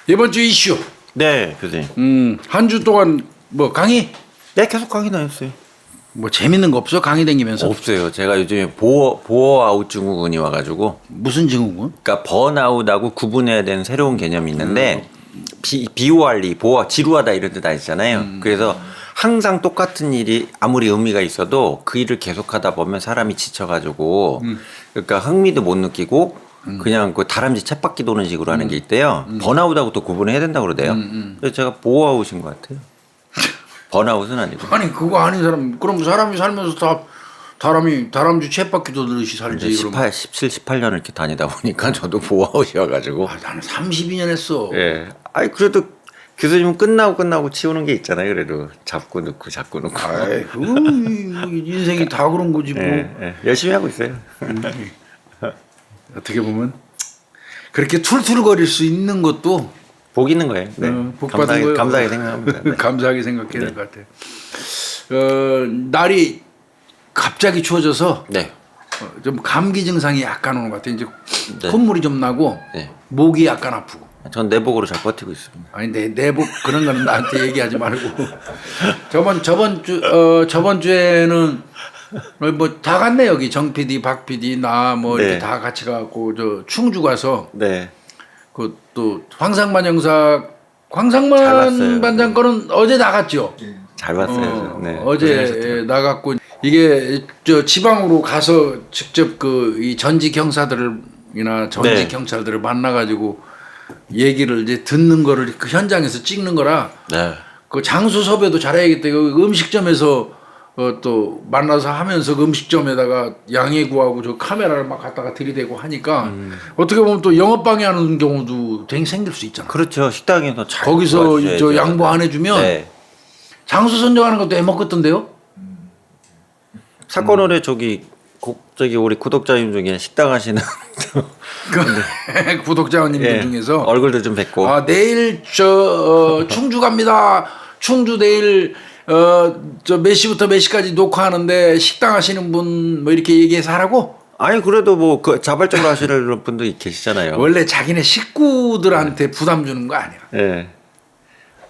이번 주 이슈. 네, 교수님. 한 주 동안 뭐 강의? 네, 계속 강의 다녔어요. 뭐 재밌는 거 없어? 강의 다니면서? 없어요. 제가 요즘에 보어아웃 증후군이 와가지고. 무슨 증후군? 그러니까 번아웃하고 구분해야 되는 새로운 개념이 있는데 BORE, 보어, 지루하다 이런 뜻 아시잖아요. 그래서 항상 똑같은 일이 아무리 의미가 있어도 그 일을 계속하다 보면 사람이 지쳐가지고 그러니까 흥미도 못 느끼고 그냥 그 다람쥐 쳇바퀴 도는 식으로 하는 게 있대요. 번아웃하고 또 구분해야 된다고 그러대요. 그래서 제가 보어아웃인 것 같아요. 번아웃은 아니고. 아니 그거 아닌 사람 그럼 사람이 살면서 다 다람쥐 쳇바퀴도 들듯이 살지. 17, 18년을 이렇게 다니다 보니까 저도 보아웃이어가지고. 나는 32년 했어. 예. 아니 그래도 교수님은 끝나고 치우는 게 있잖아요. 그래도 잡고 넣고. 아이 그 인생이 다 그런 거지 뭐. 예. 열심히 하고 있어요. 어떻게 보면 그렇게 툴툴거릴 수 있는 것도 복 있는 거예요. 네. 복 받은 거예요. 감사하게 생각합니다. 네. 감사하게 생각해야 될 것 같아요. 날이 갑자기 추워져서 네. 좀 감기 증상이 약간 오는 것 같아요. 이제 네. 콧물이 좀 나고 네. 목이 약간 아프고. 전 내복으로 잘 버티고 있습니다. 아니 내복 그런 거는 나한테 얘기하지 말고. 저번 주에는 뭐 다 갔네 여기 정 PD, 박 PD 나 뭐 이렇게 네. 다 같이 가고 저 충주 가서 네. 그 또 황상만 잘 황상만 봤어요. 반장 거는 어제 나갔죠. 잘 봤어요. 네. 어제 고생하셨더라고요. 나갔고 이게 저 지방으로 가서 직접 그 이 전직 경사들이나 전직 네. 경찰들을 만나가지고 얘기를 이제 듣는 거를 그 현장에서 찍는 거라 네. 그 장소 섭외도 잘해야겠다. 그 음식점에서 또 만나서 하면서 그 음식점에다가 양해 구하고 저 카메라를 막 갖다가 들이대고 하니까 어떻게 보면 또 영업 방해하는 경우도 생길 수 있잖아. 그렇죠. 식당에서 잘 거기서 도와주셔야죠. 저 양보 안 해주면 네. 장소 선정하는 것도 애먹었던데요? 사건으로 저기 우리 구독자님 중에 식당 하시는 구독자님들 예, 중에서 얼굴도 좀 뵙고. 내일 충주 갑니다. 충주 내일 저 몇 시부터 몇 시까지 녹화하는데 식당 하시는 분 뭐 이렇게 얘기해서 하라고? 아니 그래도 뭐 그 자발적으로 하시는 분도 계시잖아요. 원래 자기네 식구들한테 부담 주는 거 아니야. 예.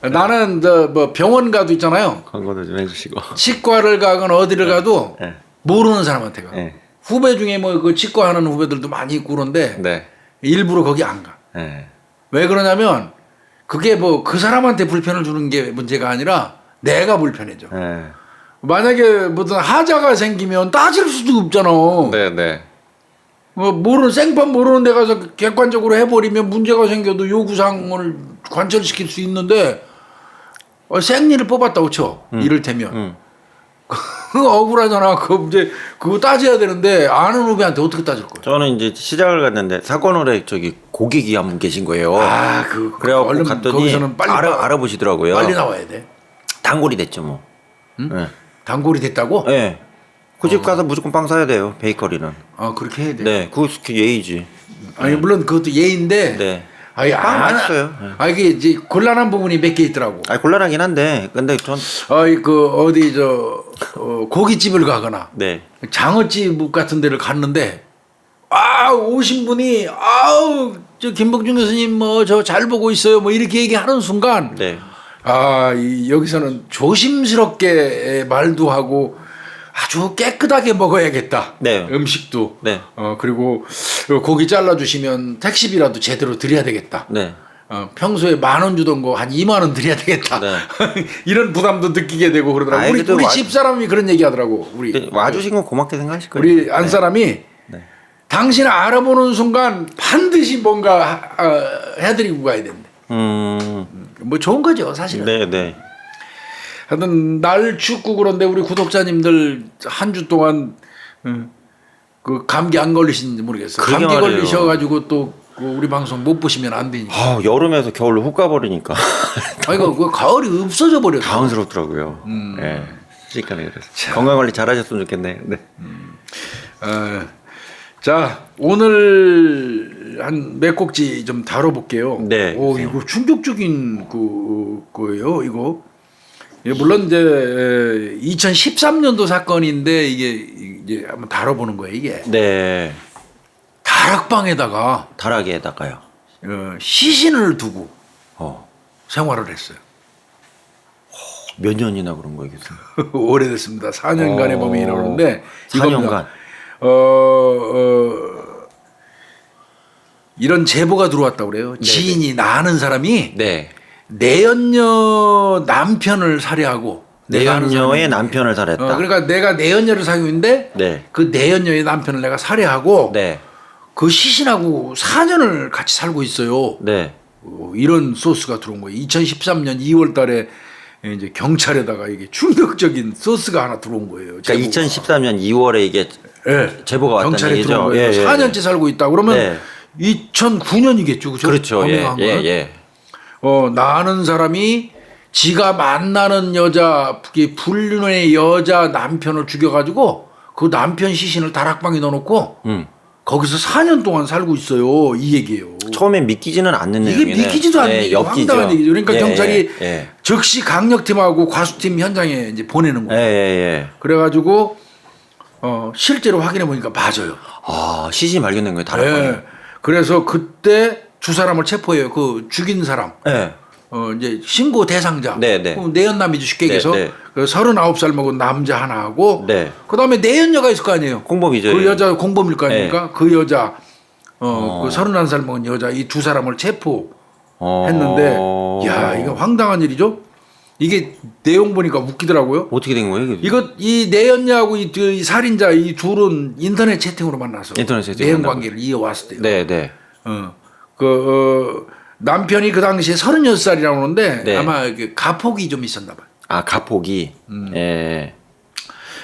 나는 뭐 병원 가도 있잖아요. 광고도 좀 해주시고. 치과를 가거나 어디를 가도 예. 모르는 사람한테 가. 예. 후배 중에 뭐 그 치과 하는 후배들도 많이 있고 그런데 네. 일부러 거기 안 가. 예. 왜 그러냐면 그게 뭐 그 사람한테 불편을 주는 게 문제가 아니라 내가 불편해져. 예. 만약에 무슨 하자가 생기면 따질 수도 없잖아. 네. 뭐 생판 모르는 데 가서 객관적으로 해버리면 문제가 생겨도 요구사항을 관철시킬 수 있는데 생리를 뽑았다고 쳐. 이를테면. 그거 억울하잖아. 그거 이제 그거 따져야 되는데 아는 후배한테 어떻게 따질 거야? 저는 이제 시장을 갔는데 사건홀에 저기 고객이 한 분 계신 거예요. 그래갖고 얼른 갔더니 거기서는 빨리 알아보시더라고요. 빨리 나와야 돼. 단골이 됐죠 뭐. 네. 단골이 됐다고? 네. 그 집 가서 무조건 빵 사야 돼요. 베이커리는. 그렇게 해야 돼. 네. 그거 예의지. 아니 물론 그것도 예인데. 네. 아니 맛있어요. 이게 이제 곤란한 부분이 몇 개 있더라고. 곤란하긴 한데 근데 전 그 어디 고깃집을 가거나 네. 장어집 같은 데를 갔는데 오신 분이 저 김복중 교수님 뭐 저 잘 보고 있어요 뭐 이렇게 얘기하는 순간 네. 여기서는 조심스럽게 말도 하고 아주 깨끗하게 먹어야겠다. 네. 음식도. 네. 그리고 고기 잘라주시면 택시비라도 제대로 드려야 되겠다. 네. 평소에 10,000원 주던 거 한 20,000원 드려야 되겠다. 네. 이런 부담도 느끼게 되고 그러더라고. 우리 집사람이 그런 얘기 하더라고. 와주신 건 고맙게 생각하실 거예요. 우리 안사람이 네. 당신을 알아보는 순간 반드시 뭔가 해드리고 가야 된대. 뭐 좋은 거죠 사실은. 네. 하여튼 날 춥고 그런데 우리 구독자님들 한 주 동안 그 감기 안 걸리시는지 모르겠어요. 감기 말이에요. 걸리셔가지고 또 우리 방송 못 보시면 안 되니까. 여름에서 겨울로 훅 가버리니까. 그 가을이 없어져 버렸어. 당황스럽더라고요. 네. 시간에 그래서 건강 관리 잘하셨으면 좋겠네요. 네. 자 오늘 한 몇 곡지 좀 다뤄볼게요. 네. 이거 충격적인 거예요. 이거. 물론 이제 2013년도 사건인데 이제 한번 다뤄보는 거예요. 이게 네. 다락방에다가 다락에다가요. 시신을 두고 생활을 했어요. 몇 년이나 그런 거예요, 교수님? 오래됐습니다. 4년간의 범행이 나오는데 4년간. 이런 제보가 들어왔다고 그래요. 지인이 나 아는 사람이 네. 내연녀 남편을 살해하고 내가 아는 내연녀의 사람이- 남편을 살했다. 그러니까 내가 내연녀를 사귀고 있는데 네. 그 내연녀의 남편을 내가 살해하고 네. 그 시신하고 4년을 같이 살고 있어요. 네. 이런 소스가 들어온 거예요. 2013년 2월 달에 이제 경찰에다가 이게 충격적인 소스가 하나 들어온 거예요. 그러니까 2013년 2월에 이게 예. 제보가 왔다는 경찰에 얘기죠. 들어온 거예요. 예, 예, 4년째 살고 있다. 그러면 네. 2009년이겠죠. 그렇죠. 예, 범행한 예, 거는. 예. 나 아는 사람이 지가 만나는 여자, 불륜의 여자 남편을 죽여가지고 그 남편 시신을 다락방에 넣어놓고 거기서 4년 동안 살고 있어요. 이 얘기예요. 처음엔 믿기지는 않는 이게 내용이네. 믿기지도 않는 얘기죠. 엮이죠. 황당한 얘기죠. 그러니까 예, 경찰이 예, 즉시 강력팀하고 과수팀 현장에 이제 보내는 예, 거예요. 예, 예. 그래가지고 실제로 확인해 보니까 맞아요. 아, 시신이 발견된 거예요, 다락방에. 예. 그래서 그때 두 사람을 체포해요. 그 죽인 사람. 예. 이제 신고 대상자. 네, 네. 내연남이죠. 쉽게 네, 얘기해서. 네. 그 39살 먹은 남자 하나하고 네. 그다음에 내연녀가 있을 거 아니에요. 공범이죠. 그 예. 여자 공범일 거 아닙니까? 그 여자 그 31살 먹은 여자 이 두 사람을 체포했는데 야, 이거 황당한 일이죠. 이게 내용 보니까 웃기더라고요. 어떻게 된 거예요? 이 내연녀하고 이 살인자 이 둘은 인터넷 채팅으로 만나서 인터넷 채팅으로 내연 만나고. 관계를 이어왔을 때요. 네, 네. 남편이 그 당시에 36살이라고 하는데 네. 아마 그 가폭이 좀 있었나 봐요. 아, 가폭이. 예.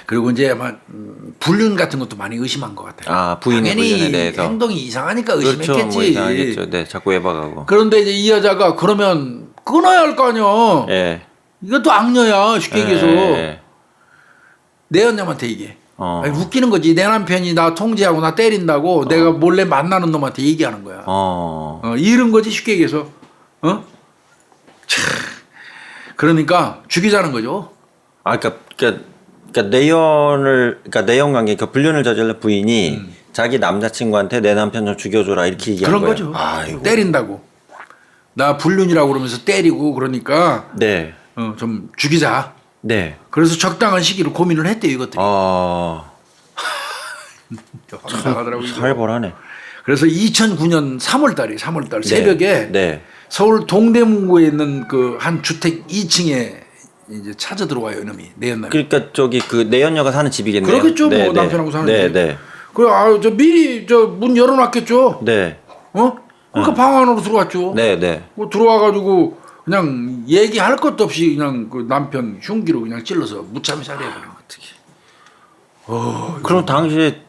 그리고 이제 아마 불륜 같은 것도 많이 의심한 것 같아요. 아, 부인의 당연히 불륜에 대해서. 행동이 이상하니까 그렇죠. 의심했겠지. 뭐 이상하겠죠. 네, 자꾸 외박하고. 그런데 이제 이 여자가 그러면 끊어야 할 거 아니야. 예. 이것도 악녀야 쉽게 얘기해서. 예. 내연녀한테 이게. 어. 아니, 웃기는 거지. 내 남편이 나 통제하고 나 때린다고 내가 몰래 만나는 놈한테 얘기하는 거야. 이런 거지 쉽게 얘기해서. 참. 그러니까 죽이자는 거죠. 아, 그러니까 내연 관계, 그러니까 불륜을 저질러 부인이 자기 남자친구한테 내 남편 좀 죽여줘라 이렇게 얘기한 그런 거예요. 거죠. 아이고. 때린다고. 나 불륜이라고 그러면서 때리고 그러니까 네. 좀 죽이자. 네. 그래서 적당한 시기를 고민을 했대요 이것들이. 황당하더라고요. 이거. 살벌하네. 그래서 2009년 3월달 새벽에 네. 서울 동대문구에 있는 그 한 주택 2층에 이제 찾아 들어와요 이놈이 내연남이. 그러니까 저기 그 내연녀가 사는 집이겠네요. 그렇겠죠. 네, 뭐 네. 남편하고 사는 네, 집. 네. 그래 저 미리 저 문 열어놨겠죠. 네. 그러니까 방 안으로 들어왔죠. 네, 네. 들어와가지고 그냥 얘기할 것도 없이 그냥 그 남편 흉기로 그냥 찔러서 무참히 살해해버린 거 어떻게. 그럼 당시에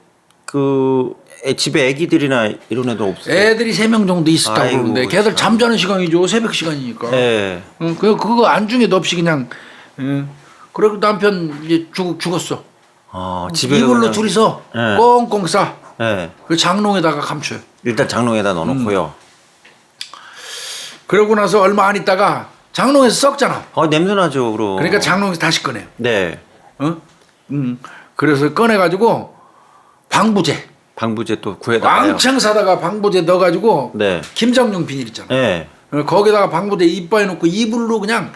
그 집에 애기들이나 이런 애들 없어요? 애들이 3명 정도 있었다고 아이고, 그러는데 걔들 잠자는 시간이죠. 새벽 시간이니까. 네. 그거 안중에도 없이 그냥 그리고 남편 이제 죽었어. 집에 이불로 그냥- 둘이서 네. 꽁꽁 싸. 네. 그 장롱에다가 감춰요. 일단 장롱에다 넣어놓고요. 그러고 나서 얼마 안 있다가 장롱에서 썩잖아. 냄새 나죠, 그럼. 그러니까 장롱에서 다시 꺼내요. 네. 그래서 꺼내가지고 방부제. 방부제 또 구해다가요. 왕창 사다가 방부제 넣어가지고 네. 김장용 비닐 있잖아. 네. 거기다가 방부제 이빠에 놓고 이불로 그냥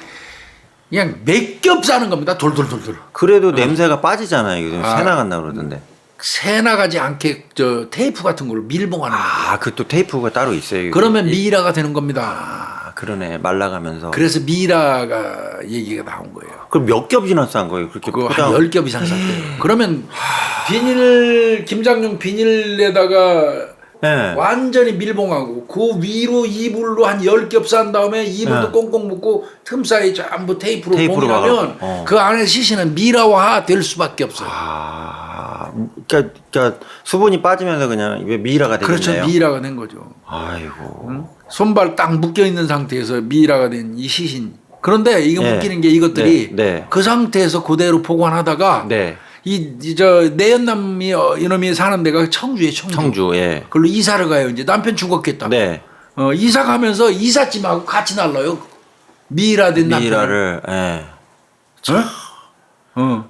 몇 겹 싸는 겁니다. 돌돌돌돌. 그래도 냄새가 빠지잖아요. 이거 아. 새 나간다 그러던데. 새 나가지 않게 저 테이프 같은 걸로 밀봉하는 거예요. 그 또 테이프가 따로 있어요. 그러면 미이라가 되는 겁니다. 그러네. 말라가면서. 그래서 미이라가 얘기가 나온 거예요. 그럼 몇 겹이나 싼 거예요? 그렇게 그거 포장. 한 10겹 이상 샀대요. 그러면 비닐 김장용 비닐에다가 네. 완전히 밀봉하고 그 위로 이불로 한 10겹 싼 다음에 이불도 네. 꽁꽁 묶고 틈 사이에 전부 테이프로 테이프로 봉인하면 막아놓고. 그 안에 시신은 미라화 될 수밖에 없어요. 그러니까 수분이 빠지면서 그냥 왜 미이라가 되겠네요. 그렇죠. 미라가 된 거죠. 아이고. 손발 딱 묶여 있는 상태에서 미라가 된 이 시신. 그런데 이거 네. 웃기는 게 이것들이 네. 네. 그 상태에서 그대로 보관하다가 네. 저 내연남이 이놈이 사는 데가 청주에 청주. 청주. 예. 그걸로 이사를 가요. 이제 남편 죽었겠다. 네. 이사 가면서 이삿짐하고 같이 날라요. 미라 된 남편. 미이라를. 예. 어?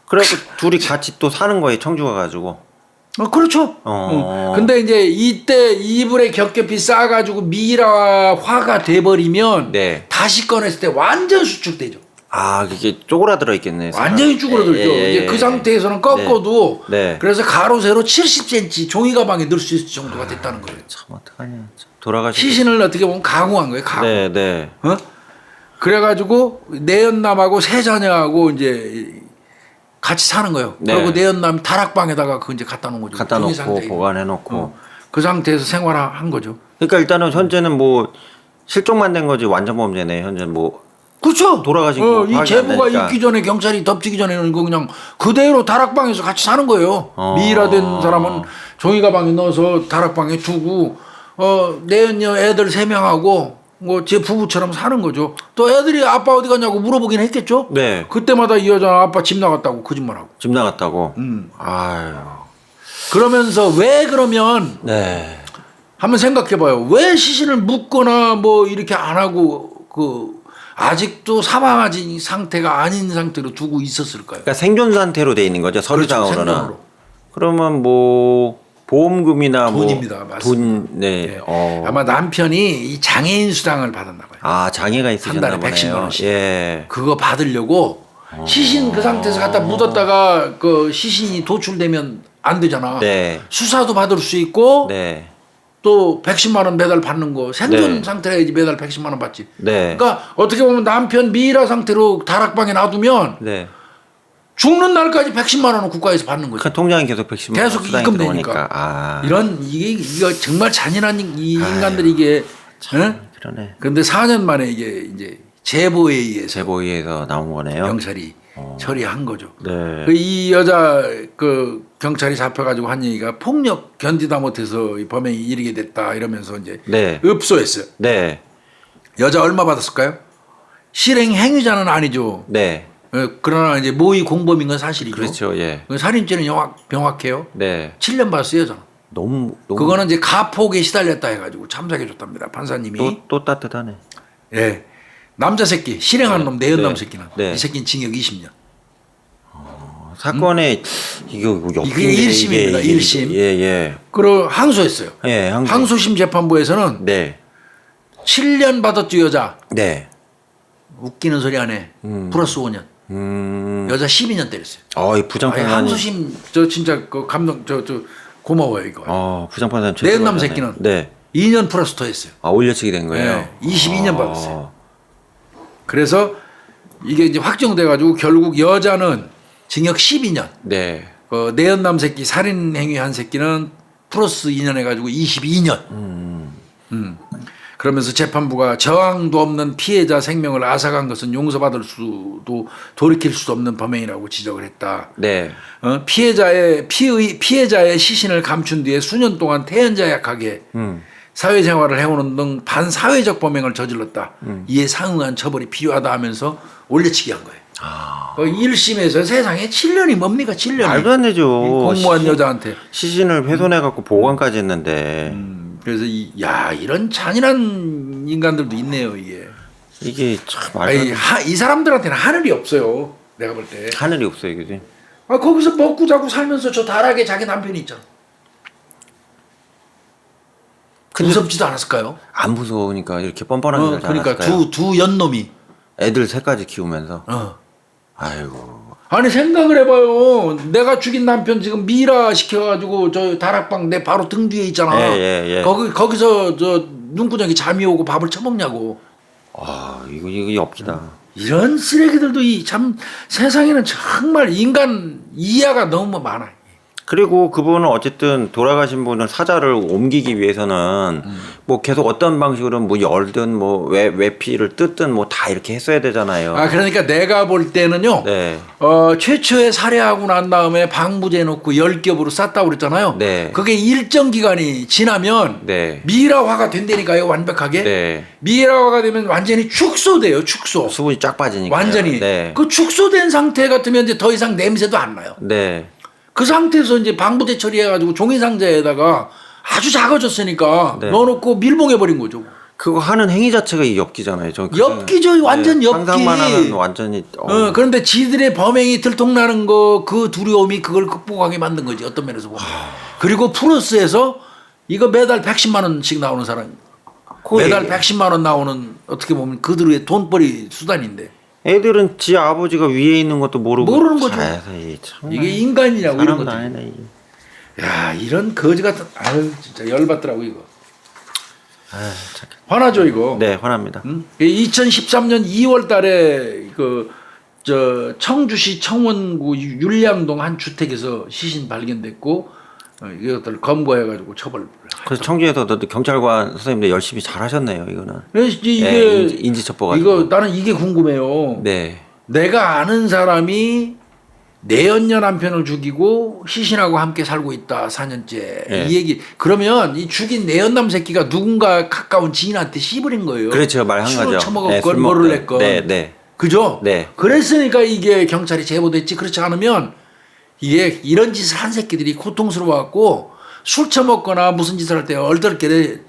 그래갖고 둘이 같이 또 사는 거예요. 청주 가가지고. 그렇죠. 근데 이제 이때 이불에 겹겹이 싸가지고 미라화가 돼버리면 네. 다시 꺼냈을 때 완전 수축되죠. 아, 이게 쪼그라들어 있겠네. 완전히 쭈그러들죠. 이제 그 상태에서는 꺾어도 네. 그래서 가로 세로 70cm 종이 가방에 넣을 수 있을 정도가 됐다는 거예요. 참 어떡하냐. 돌아가시. 시신을 어떻게 보면 강호한 거예요. 강호. 네, 네. 그래가지고 내연남하고 세 자녀하고 이제 같이 사는 거예요. 네. 그리고 내연남 다락방에다가 그 이제 갖다 놓은 거죠. 갖다 종이 놓고 상자에. 보관해 놓고. 그 상태에서 생활한 거죠. 그러니까 일단은 현재는 뭐 실종만 된 거지 완전 범죄네. 현재 뭐 그렇죠. 돌아가신 거 이 파악이 안 제보가 되니까. 있기 전에 경찰이 덮치기 전에는 이거 그냥 그대로 다락방에서 같이 사는 거예요. 미이라된 사람은 종이 가방에 넣어서 다락방에 두고 내연녀 애들 3명하고 뭐 제 부부처럼 사는 거죠. 또 애들이 아빠 어디 갔냐고 물어보긴 했겠죠. 네. 그때마다 이 여자 아빠 집 나갔다고 거짓말하고. 집 나갔다고. 아유. 그러면서 왜 그러면 네. 한번 생각해봐요. 왜 시신을 묻거나 뭐 이렇게 안 하고 그 아직도 사망하지 상태가 아닌 상태로 두고 있었을까요? 그러니까 생존 상태로 돼 있는 거죠. 서류상으로는. 생존으로. 그러면 뭐 보험금이나 돈입니다. 뭐 맞습니다. 돈, 네. 네. 아마 남편이 이 장애인 수당을 받았나 봐요. 아, 장애가 한 있으셨나 달에 보네요. 110만 원씩. 예. 그거 받으려고 시신 그 상태에서 갖다 묻었다가 그 시신이 도출되면 안 되잖아. 네. 수사도 받을 수 있고 네. 또 110만 원 매달 받는 거 생존 네. 상태여야지 매달 110만 원 받지. 네. 그러니까 어떻게 보면 남편 미이라 상태로 다락방에 놔두면 네. 죽는 날까지 110만 원은 국가에서 받는 거죠. 그 통장에 계속 110만 원 계속 수당이 입금되니까. 들어오니까. 아. 이런 이거 정말 잔인한 이 인간들이 이게. 응? 그러네. 그런데 4년 만에 이게 이제 제보에 의해서 제보에서 나온 거네요. 경찰이 처리한 거죠. 네. 이 여자 그 경찰이 잡혀가지고 한 얘기가 폭력 견디다 못해서 이 범행이 이르게 됐다 이러면서 이제 네. 읍소했어요. 네. 여자 얼마 받았을까요? 실행 행위자는 아니죠. 네. 그러나 이제 모의 공범인 건 사실이죠. 그렇죠. 예. 살인죄는 명확해요. 네. 7년 받았어요, 여자는. 너무 그거는 이제 가폭에 시달렸다 해가지고 참작해 줬답니다. 판사님이. 또 따뜻하네. 예. 남자 새끼 실행한 놈 내연남 네. 새끼는 네. 이 새끼는 징역 20년. 사건에 이거 이게 1심입니다. 1심. 예, 예. 그리고 항소했어요. 예, 항소심 재판부에서는 네. 7년 받았죠 여자. 네. 웃기는 소리 안 해. 플러스 5년. 여자 12년 때렸어요. 이 부장판사님. 항소심 저 진짜 그 감동 저 고마워요 이거. 부장판사님. 내연남 새끼는 네. 2년 플러스 더 했어요. 올려치기 된 거예요. 네, 22년 받았어요. 그래서 이게 이제 확정돼 가지고 결국 여자는 징역 12년. 네. 내연남 새끼 살인 행위 한 새끼는 플러스 2년 해가지고 22년. 그러면서 재판부가 저항도 없는 피해자 생명을 앗아간 것은 용서받을 수도 돌이킬 수도 없는 범행이라고 지적을 했다. 네. 피해자의 시신을 감춘 뒤에 수년 동안 태연자약하게 사회생활을 해오는 등 반사회적 범행을 저질렀다. 이에 상응한 처벌이 필요하다 하면서 올려치기 한 거예요. 1심에서 세상에 7년이 뭡니까 7년이. 말도 안 되죠. 공무원 여자한테. 시신을 훼손해 갖고 보관까지 했는데. 그래서 이런 잔인한 인간들도 있네요 이게. 이게 참 말도 안 돼. 이 사람들한테는 하늘이 없어요. 내가 볼 때. 하늘이 없어요, 그지? 거기서 먹고 자고 살면서 저 다락에 자기 남편이 있잖아. 무섭지도 않았을까요? 안 무서우니까 이렇게 뻔뻔하게 살지 그러니까 않았을까요? 두 연놈이. 애들 셋까지 키우면서. 아이고. 아니 생각을 해봐요. 내가 죽인 남편 지금 미라 시켜가지고 저 다락방 내 바로 등 뒤에 있잖아. 예. 거기서 저 눈구녕이 잠이 오고 밥을 처먹냐고. 이거 엽기다. 이런 쓰레기들도 참 세상에는 정말 인간 이하가 너무 많아. 그리고 그분은 어쨌든 돌아가신 분은 사자를 옮기기 위해서는 뭐 계속 어떤 방식으로 뭐 열든 뭐 외피를 뜯든 뭐 다 이렇게 했어야 되잖아요. 그러니까 내가 볼 때는요. 네. 최초에 살해하고 난 다음에 방부제 놓고 10겹으로 쌌다고 그랬잖아요. 네. 그게 일정 기간이 지나면 네. 미라화가 된다니까요. 완벽하게. 네. 미라화가 되면 완전히 축소돼요. 축소. 수분이 쫙 빠지니까. 완전히. 네. 그 축소된 상태 같으면 이제 더 이상 냄새도 안 나요. 네. 그 상태에서 이제 방부제 처리해가지고 종이 상자에다가 아주 작아졌으니까 네. 넣어놓고 밀봉해버린 거죠. 그거 하는 행위 자체가 이 엽기잖아요. 엽기죠. 완전 엽기. 상상만 하면 완전히. 그런데 지들의 범행이 들통나는 거 그 두려움이 그걸 극복하게 만든 거지 어떤 면에서 보면. 그리고 플러스에서 이거 매달 110만 원씩 나오는 사람. 매달 110만 원 나오는 어떻게 보면 그들의 돈벌이 수단인데. 애들은 지 아버지가 위에 있는 것도 모르는 거죠. 이게 인간이라고 이런 것들. 야 이런 거지 같은. 아유 진짜 열받더라고 이거. 화나죠 이거. 네, 화납니다. 2013년 2월달에 저 청주시 청원구 율량동 한 주택에서 시신 발견됐고 이것들 검거해가지고 처벌. 그래서 청주에서도 경찰관 선생님들 열심히 잘하셨네요 이거는. 그래서 이게 네, 인지첩보가. 이거 나는 이게 궁금해요. 네. 내가 아는 사람이 내연녀 남편을 죽이고 시신하고 함께 살고 있다 4년째. 네. 이 얘기 그러면 이 죽인 내연남 새끼가 누군가 가까운 지인한테 씨부린 거예요. 그렇죠, 말 한 가죠. 술을 처먹었건 뭐를 했건. 네. 그죠? 네. 그랬으니까 이게 경찰이 제보됐지. 그렇지 않으면 이게 이런 짓을 한 새끼들이 고통스러워갖고 술 처먹거나 무슨 짓을 할 때 얼떨결에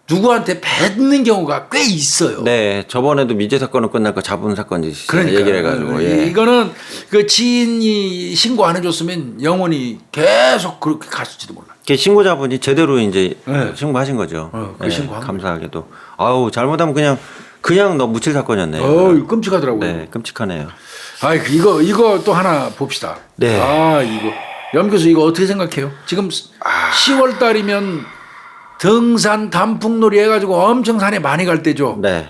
누구한테 뱉는 경우가 꽤 있어요. 네, 저번에도 미제 사건은 끝날 거 자분 사건 그러니까 얘기를 해가지고. 예. 이거는 그 지인이 신고 안 해줬으면 영원히 계속 그렇게 갔을지도 몰라. 신고자분이 제대로 이제 네. 신고하신 거죠. 그 신고한 감사하게도. 아우 잘못하면 그냥 너 묻힐 사건이었네요. 끔찍하더라고요. 네, 끔찍하네요. 아, 이거 또 하나 봅시다. 네. 이거 염 교수 이거 어떻게 생각해요? 지금 10월 달이면 등산 단풍놀이 해가지고 엄청 산에 많이 갈 때죠. 네.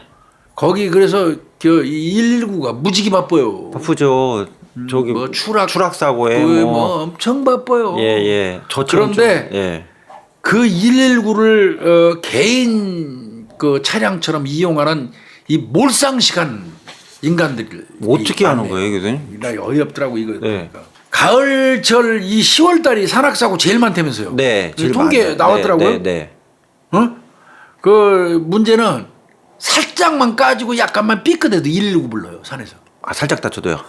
거기 그래서 119가 무지개 바빠요. 바쁘죠. 저기 뭐 추락 사고에 뭐 엄청 바빠요. 예. 그런데 예. 그 119를 개인 그 차량처럼 이용하는 이 몰상식한 인간들 어떻게 하는 거예요, 교수님? 나 어이없더라고 이거. 네. 가을철 이 10월 달이 산악 사고 제일 많다면서요. 네. 제일 통계 많아요. 나왔더라고요. 네. 그 문제는 살짝만 까지고 약간만 삐끗해도 119 불러요 산에서. 살짝 다쳐도요.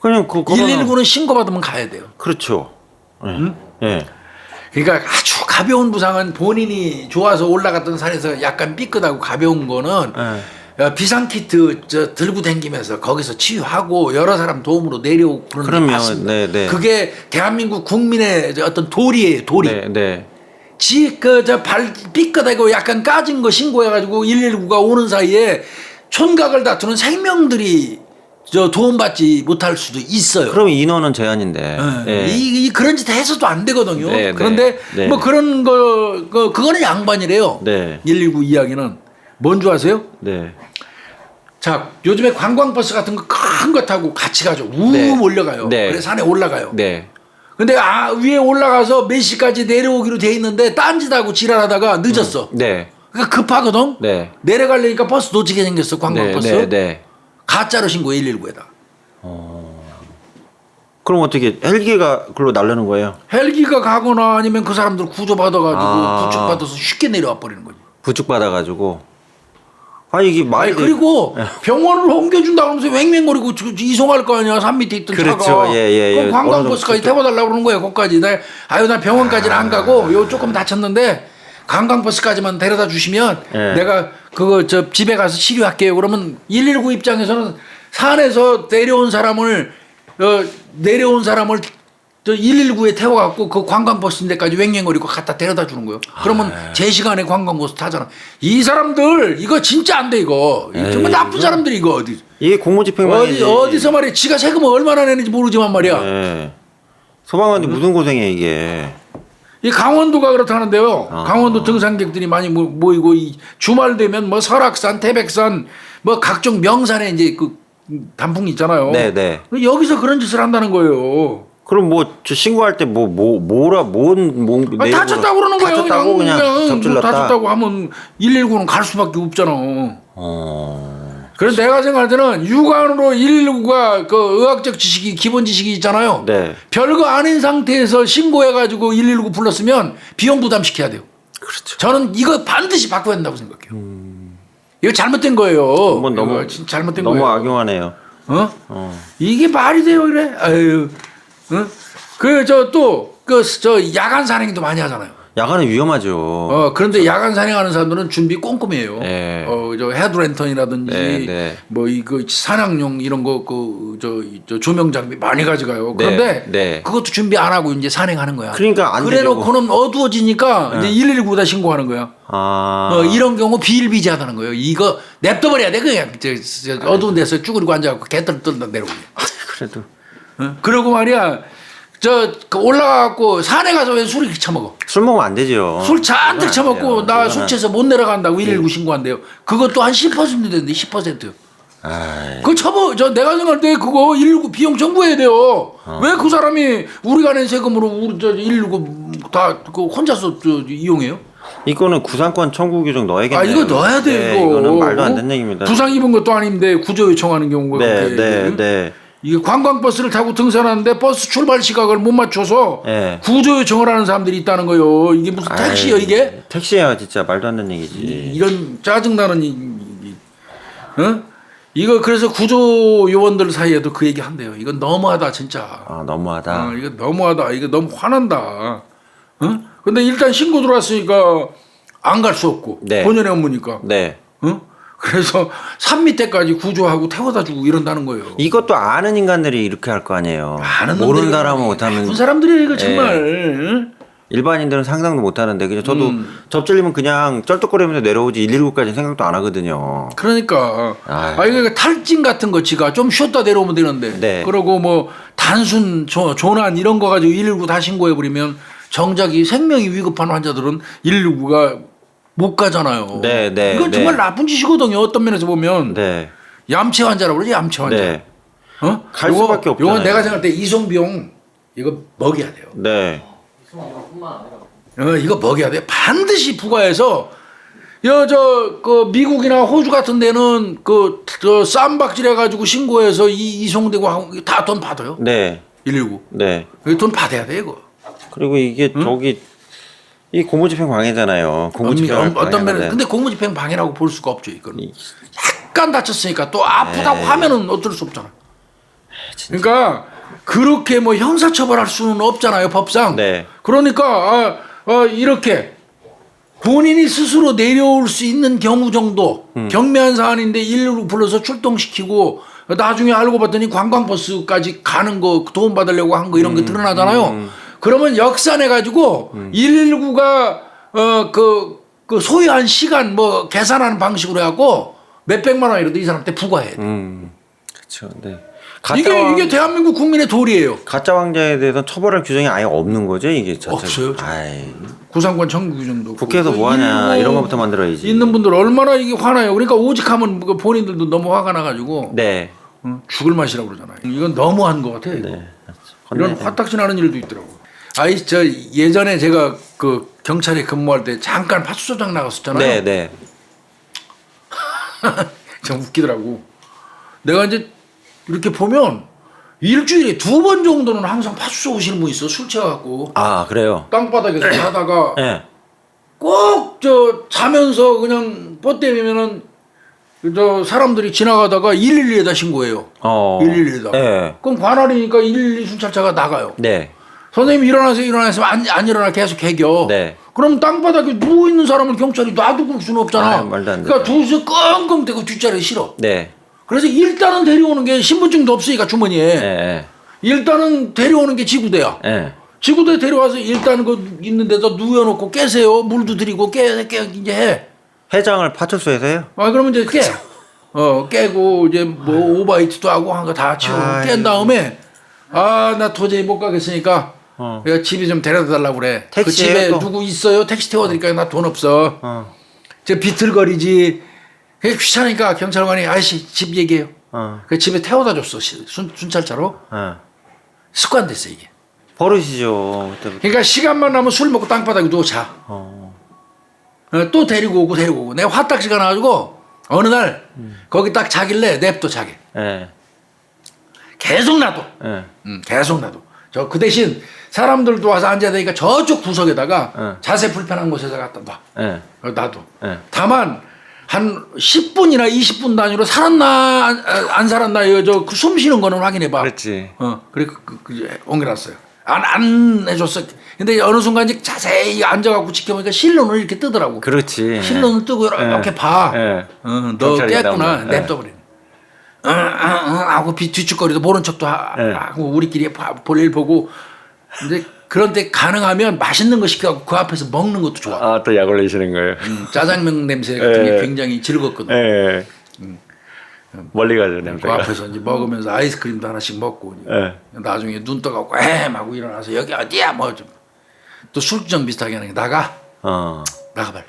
그냥 119는 신고받으면 가야 돼요. 그렇죠. 예. 그러니까 아주 가벼운 부상은 본인이 좋아서 올라갔던 산에서 약간 삐끗하고 가벼운 거는 비상키트 들고 다니면서 거기서 치유하고 여러 사람 도움으로 내려오고 그런 게 맞습니다. 네. 그게 대한민국 국민의 어떤 도리예요, 도리. 네. 발 삐끗하고 약간 까진 거 신고해가지고 119가 오는 사이에 촌각을 다투는 생명들이 도움받지 못할 수도 있어요. 그럼 인원은 제한인데. 이 그런 짓 해서도 안 되거든요. 네, 그런데 네. 뭐 그런 그거는 양반이래요. 네. 119 이야기는 뭔지 아세요? 네. 자, 요즘에 관광버스 같은 거 큰 거 타고 같이 가죠. 네. 올라가요. 네. 그래서 산에 올라가요. 네. 근데 위에 올라가서 몇 시까지 내려오기로 돼 있는데 딴짓하고 지랄하다가 늦었어. 네. 그러니까 급하거든. 네. 내려가려니까 버스 놓치게 생겼어. 관광버스. 네. 가짜로 신고해 119에다. 그럼 어떻게 헬기가 글로 날르는 거예요? 헬기가 가거나 아니면 그 사람들 구조받아가지고 부축받아서 쉽게 내려와 버리는 거지. 부축 받아가지고. 이게 말이. 그리고 병원을 옮겨준다 그러면서 왱왱거리고 이송할 거 아니야. 산 밑에 있던 그렇죠. 차가. 예. 그럼 관광버스까지 태워달라고 그러는 거예요. 거기까지. 나 병원까지는 안 가고 요 조금 다쳤는데 관광버스까지만 데려다 주시면 내가 그거 집에 가서 치료할게요. 그러면 119 입장에서는 산에서 내려온 사람을 119에 태워갖고 그 관광버스 데까지 왱왱거리고 갖다 데려다 주는 거예요. 그러면 제 시간에 관광버스 타잖아. 이 사람들 이거 진짜 안 돼 이거. 정말 나쁜 사람들 이거 어디. 이게 공무집행관이 어디서 말이야. 지가 세금을 얼마나 내는지 모르지만 말이야. 네. 소방관이 무슨 고생이야 이게. 이 강원도가 그렇다는데요. 강원도 등산객들이 많이 모이고 이 주말 되면 뭐 설악산, 태백산 뭐 각종 명산에 이제 그 단풍이 있잖아요. 네. 여기서 그런 짓을 한다는 거예요. 그럼 저 신고할 때 다쳤다고 그러는 거예요. 다쳤다고 그냥 접질렀다. 다쳤다고 하면 119는 갈 수밖에 없잖아. 그래서 내가 생각할 때는 육안으로 119가 그 의학적 지식이 기본 지식이 있잖아요. 네. 별거 아닌 상태에서 신고해가지고 119 불렀으면 비용 부담시켜야 돼요. 그렇죠. 저는 이거 반드시 바꿔야 된다고 생각해요. 이거 잘못된 거예요. 너무 잘못된 너무 거예요. 악용하네요. 이게 말이 돼요, 그래? 아유, 그 야간 산행도 많이 하잖아요. 야간은 위험하죠. 그런데 야간 산행하는 사람들은 준비 꼼꼼해요. 네. 저 헤드랜턴이라든지 네, 네. 뭐 이거 사냥용 이런 거 저 조명 장비 많이 가져가요. 그런데 네. 그것도 준비 안 하고 이제 산행하는 거야. 그러니까 안 그래놓고는 어두워지니까 이제 119다 신고하는 거야. 이런 경우 비일비재하다는 거예요. 이거 냅둬버려야 돼 그냥 저 어두운 데서 쭈그리고 앉아갖고 개떨 떨다 내려오게. 그래도 그러고 말이야. 그 올라가갖고 산에 가서 왜 술을 이렇게 처먹어? 술 먹으면 안 되죠. 술 잔뜩 처먹고 나 그거는- 술 취해서 못 내려간다고 119 신고한대요. 그것도 한 10% 되는데 10%요. 아이, 그거 내가 생각할 때 그거 119 비용 청구해야 돼요. 왜 그 사람이 우리가 낸 세금으로 우리 119 다 그 혼자서 이용해요? 이거는 구상권 청구 규정 넣어야겠네요. 이거 넣어야 돼 네, 이거. 이거는 말도 안 되는 얘기입니다. 부상 입은 것도 아닌데 구조 요청하는 경우가 네, 그렇게 네. 이게 관광버스를 타고 등산하는데 버스 출발 시각을 못 맞춰서 네. 구조 요청을 하는 사람들이 있다는 거예요. 이게 무슨 택시요 아이, 이게? 택시야 진짜 말도 안 되는 얘기지. 이런 짜증나는 이거 그래서 구조 요원들 사이에도 그 얘기 한대요. 이건 너무하다 진짜. 너무하다. 이거 너무하다. 이거 너무 화난다. 근데 일단 신고 들어왔으니까 안 갈 수 없고 네. 본연의 업무니까. 네. 그래서 산 밑에까지 구조하고 태워다 주고 이런다는 거예요. 이것도 아는 인간들이 이렇게 할 거 아니에요. 아는 모르는 놈들이 사람은 못하면 나쁜 사람들이 이거 정말. 일반인들은 상상도 못하는데 그냥 저도 접질리면 그냥 쩔뚝거리면서 내려오지 119까지 생각도 안 하거든요. 그러니까 아유. 이거 탈진 같은 거 지가 좀 쉬었다 내려오면 되는데 네. 그러고 뭐 단순 조난 이런 거 가지고 119 다 신고해 버리면 정작이 생명이 위급한 환자들은 119가 못 가잖아요. 네, 네, 이건 정말 네. 나쁜 짓이거든요. 어떤 면에서 보면 네. 얌체 환자라고 그러지 얌체 환자. 네. 갈 요거- 수밖에 없잖아요. 요건 내가 생각할 때 이송비용 이거 먹여야 돼요. 네. 이거 먹여야 돼. 반드시 부과해서 그 미국이나 호주 같은 데는 저 쌈박질 해가지고 신고해서 이송되고 다 돈 받아요. 네. 119. 네. 돈 받아야 돼 이거. 그리고 이게 저기 이 공무집행 방해잖아요. 공무집행 어떤 면에 근데 공무집행 방해라고 볼 수가 없죠 이거는. 약간 다쳤으니까 또 아프다고 하면은 어쩔 수 없잖아. 그러니까 그렇게 뭐 형사처벌할 수는 없잖아요 법상. 네. 그러니까 이렇게 본인이 스스로 내려올 수 있는 경우 정도 경미한 사안인데 119 불러서 출동시키고 나중에 알고 봤더니 관광버스까지 가는 거 도움 받으려고 한 거 이런 거 드러나잖아요. 그러면 역산해 가지고 119가 그 소요한 시간 뭐 계산하는 방식으로 해갖고 몇백만 원이라도 이 사람한테 부과해야 돼. 그렇죠. 네. 이게 대한민국 국민의 도리예요. 가짜 왕자에 대해서 처벌할 규정이 아예 없는 거죠, 이게 자체가. 없어요. 아이, 구상권 청구 규정도 국회에서 뭐 하냐 이런 거부터 만들어야지. 있는 분들 얼마나 이게 화나요. 그러니까 오직하면 그 본인들도 너무 화가 나가지고 네. 죽을 맛이라고 그러잖아요. 이건 너무한 것 같아요. 이거. 네. 이런 화딱지 나는 일도 있더라고. 저 예전에 제가 그 경찰에 근무할 때 잠깐 파출소장 나갔었잖아요. 네, 네. 참 웃기더라고. 내가 이제 이렇게 보면 일주일에 2번 정도는 항상 파출소 오시는 분 있어. 술 취해갖고 그래요. 땅바닥에서 자다가 네. 꼭 자면서 그냥 뻗대면은 사람들이 지나가다가 112에다 신고해요. 112에다. 네. 그럼 관할이니까 112 순찰차가 나가요. 네. 선생님 일어나서 안 일어나 계속 개겨. 네. 그럼 땅바닥에 누워 있는 사람을 경찰이 놔두고 올 수는 없잖아. 말도 안 그러니까 되죠. 둘이서 끙끙대고 뒷자리에 실어. 네. 그래서 일단은 데려오는 게 신분증도 없으니까 주머니에. 네. 일단은 데려오는 게 지구대야. 네. 지구대 데려와서 일단 그 있는 데다 누워놓고 깨세요. 물도 드리고 이제 해. 해장을 파출소에서 해요? 그러면 이제 깨. 깨고 이제 뭐 오바이트도 하고 한 거 다 치우고 깬 다음에 나 도저히 못 가겠으니까 내가 집에 좀 데려다 달라고 그래. 그 택시예요, 집에 또? 누구 있어요? 택시 태워드릴까요? 나 돈 없어. 저 비틀거리지. 그게 귀찮으니까 경찰관이 아저씨 집 얘기해요. 그 집에 태워다 줬어. 순찰차로. 습관 됐어 이게. 버릇이죠. 그때부터. 그러니까 시간만 나면 술 먹고 땅바닥에 누워 자. 또 데리고 오고. 내가 화딱지가 나가지고 어느 날 거기 딱 자길래 냅둬 자게. 네. 계속 놔둬. 네. 계속 놔둬. 그 대신 사람들도 와서 앉아야 되니까 저쪽 구석에다가 자세 불편한 곳에다 갖다 놔. 네. 놔둬. 네. 다만 한 10분이나 20분 단위로 살았나 안 살았나 숨 쉬는 거는 확인해 봐. 그렇지. 그래 옮겨놨어요. 안 해줬어. 근데 어느 순간 이제 자세히 앉아갖고 지켜보니까 실눈을 이렇게 뜨더라고. 그렇지. 실눈을 뜨고 이렇게 봐. 너 경찰이 깼구나. 나온다. 냅둬버리네. 하고 뒤축거리도 모른 척도 하고 우리끼리 볼일 보고. 근데 그런데 가능하면 맛있는 거 시켜갖고 그 앞에서 먹는 것도 좋아. 아, 또 약 올리시는 거예요. 짜장면 냄새 같은 게 굉장히 즐겁거든. 예. 멀리 가죠, 그 냄새가. 앞에서 이제 먹으면서 아이스크림도 하나씩 먹고 나중에 눈 떠갖고 하고 일어나서 여기 어디야 뭐 좀 또 술주정 비슷하게 하는 게 나가 나가 빨리.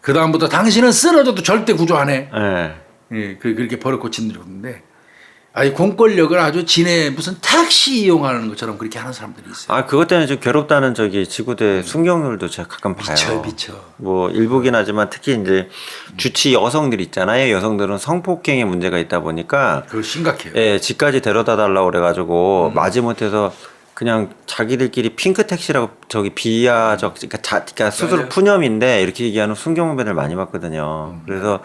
그 다음부터 당신은 쓰러져도 절대 구조 안 해. 예, 그렇게 버릇 고친 적인데 아니 공권력을 아주 지네 무슨 택시 이용하는 것처럼 그렇게 하는 사람들이 있어요. 아, 그것 때문에 좀 괴롭다는 저기 지구대 순경률도 제가 가끔 봐요. 미쳐. 뭐 일부긴 하지만 특히 이제 주치 여성들 있잖아요. 여성들은 성폭행에 문제가 있다 보니까 그거 심각해요. 예, 집까지 데려다 달라고 그래가지고 마지못해서 그냥 자기들끼리 핑크 택시라고 저기 비하적 그러니까 수술 맞아요. 푸념인데 이렇게 얘기하는 순경배를 많이 봤거든요. 그래서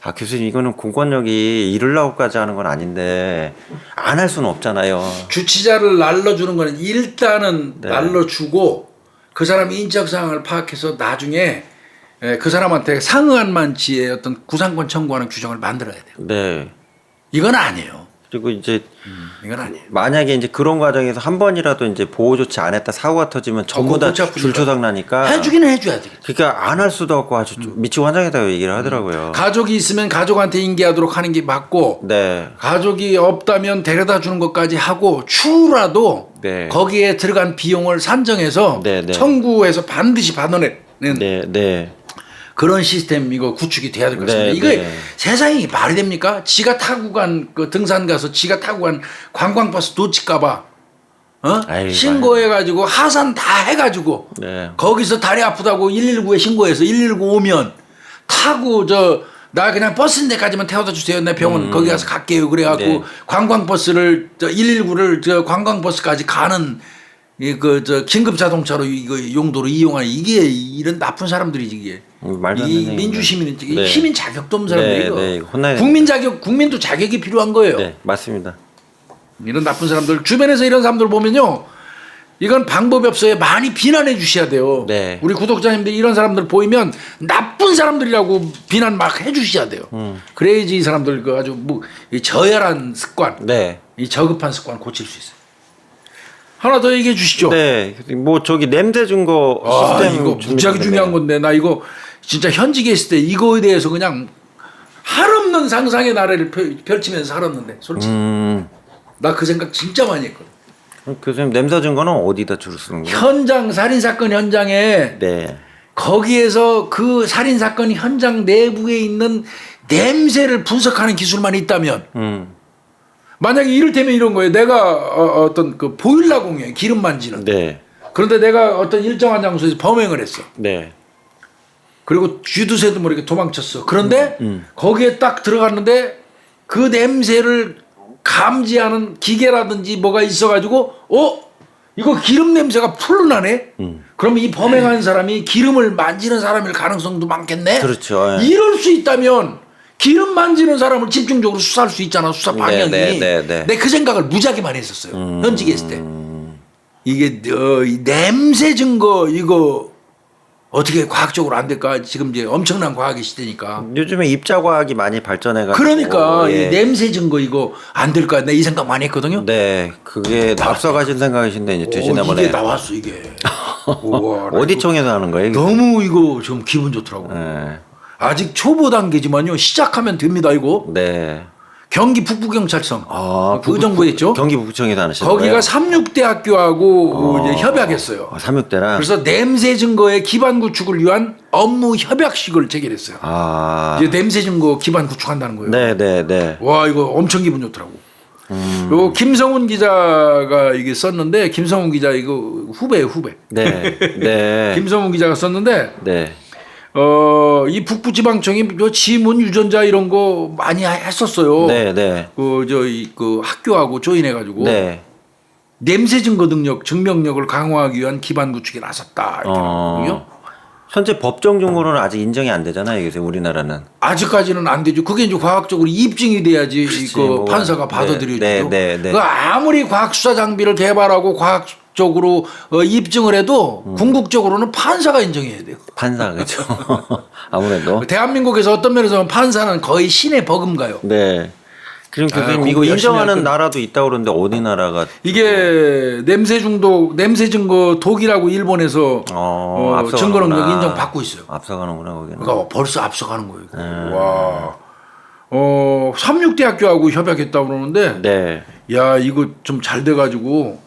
아 교수님 이거는 공권력이 이르려고까지 하는 건 아닌데 안 할 수는 없잖아요. 주치자를 날려주는 거는 일단은 네. 날려주고 그 사람의 인적 상황을 파악해서 나중에 그 사람한테 상응한 만치의 어떤 구상권 청구하는 규정을 만들어야 돼요. 네. 이건 아니에요. 그리고 이제 이건 아니에요. 만약에 이제 그런 과정에서 한 번이라도 이제 보호 조치 안 했다 사고가 터지면 전부 다 골치 아프니까. 줄초상 나니까. 해주기는 해줘야 돼. 그러니까 안 할 수도 없고 아주 미치고 환장했다고 얘기를 하더라고요. 가족이 있으면 가족한테 인계하도록 하는 게 맞고 네. 가족이 없다면 데려다 주는 것까지 하고 추후라도 네. 거기에 들어간 비용을 산정해서 네, 네. 청구해서 반드시 받아내는 네. 그런 시스템 이거 구축이 돼야 될 것 네, 같습니다. 이게 네. 세상이 말이 됩니까? 지가 타고 간 그 등산 가서 지가 타고 간 관광버스 놓칠까봐 아이고, 신고해가지고 하산 다 해가지고 네. 거기서 다리 아프다고 119에 신고해서 119 오면 타고 나 그냥 버스 데까지만 태워다 주세요. 내 병원 거기 가서 갈게요. 그래갖고 네. 관광버스를 119를 관광버스까지 가는 긴급 자동차로 이거 용도로 이용하는 이게 이런 나쁜 사람들이지 이게. 말도 안 이 되는 민주 얘기네. 시민은 네. 시민 자격도 없는 사람들이고 네, 이거 혼나야 국민도 자격이 필요한 거예요. 네, 맞습니다. 이런 나쁜 사람들 주변에서 이런 사람들 보면요, 이건 방법이 없어요. 많이 비난해 주셔야 돼요. 네. 우리 구독자님들 이런 사람들 보이면 나쁜 사람들이라고 비난 막 해주셔야 돼요. 그래야지 이 사람들 그 아주 이 저열한 습관, 네. 이 저급한 습관 고칠 수 있어요. 하나 더 얘기해 주시죠. 네. 뭐 저기 냄새 증거 시스템 이거 무지하게 중요한 건데 나 이거 진짜 현직에 있을 때 이거에 대해서 그냥 한없는 상상의 나래를 펼치면서 살았는데 솔직히 나 그 생각 진짜 많이 했거든. 교수님 냄새 증거는 어디다 주로 쓰는 거예요? 현장 살인 사건 현장에 네. 거기에서 그 살인 사건 현장 내부에 있는 냄새를 분석하는 기술만 있다면 만약에 이를테면 이런 거예요. 내가 어떤 그 보일러 공유에 기름 만지는. 네. 그런데 내가 어떤 일정한 장소에서 범행을 했어. 네. 그리고 쥐두새도 모르게 도망쳤어. 그런데 거기에 딱 들어갔는데 그 냄새를 감지하는 기계라든지 뭐가 있어가지고 이거 기름 냄새가 풀로 나네. 그러면 이 범행한 사람이 기름을 만지는 사람일 가능성도 많겠네. 그렇죠. 예. 이럴 수 있다면 기름 만지는 사람을 집중적으로 수사할 수 있잖아. 수사 방향이. 네. 내 그 생각을 무지하게 많이 했었어요. 현직에 있을 때. 이게 이 냄새 증거 이거 어떻게 과학적으로 안 될까? 지금 이제 엄청난 과학의 시대니까. 요즘에 입자과학이 많이 발전해가지고. 그러니까 예. 이 냄새 증거 이거 안 될까? 내 이 생각 많이 했거든요. 네, 그게 앞서가신 생각이신데 이제 지난번에 이게 나왔어 이게. 우와, 나 어디 이거 총에서 하는 거예요? 너무 이거 좀 기분 좋더라고. 네, 아직 초보 단계지만요. 시작하면 됩니다 이거. 네. 경기 북부경찰청. 그 정부에 있죠. 경기 북부청에서 하시는 거기가 거예요? 삼육대학교하고 이제 협약했어요. 삼육대랑. 그래서 냄새 증거의 기반 구축을 위한 업무 협약식을 체결했어요. 이제 냄새 증거 기반 구축한다는 거예요. 네. 와 이거 엄청 기분 좋더라고. 그리고 김성훈 기자가 이게 썼는데 김성훈 기자 이거 후배예요 후배. 네. 김성훈 기자가 썼는데 네. 이 북부지방청이 지문 유전자 이런 거 많이 했었어요. 네. 그 학교하고 조인해가지고 네. 냄새 증거 능력 증명력을 강화하기 위한 기반 구축에 나섰다. 이렇게 나오거든요. 현재 법정 증거로는 아직 인정이 안 되잖아요. 요새 우리나라는. 아직까지는 안 되죠. 그게 이제 과학적으로 입증이 돼야지 그 뭐, 판사가 받아들여주죠. 네. 그 아무리 과학 수사 장비를 개발하고 과학적으로 입증을 해도 궁극적으로는 판사가 인정해야 돼요. 판사 그렇죠. 아무래도. 대한민국에서 어떤 면에서 보면 판사는 거의 신의 버금가요. 네. 그럼 교수님 공부 이거 열심히 인정하는 할 나라도 있다고 그러는데 어디 나라가 이게 냄새 중독, 냄새 증거 독이라고 일본에서 증거 능력 앞서가는구나. 인정받고 있어요. 앞서가는구나 거기는. 그러니까 벌써 앞서가는 거예요. 와, 삼육대학교하고 협약했다고 그러는데, 네. 야 이거 좀 잘 돼가지고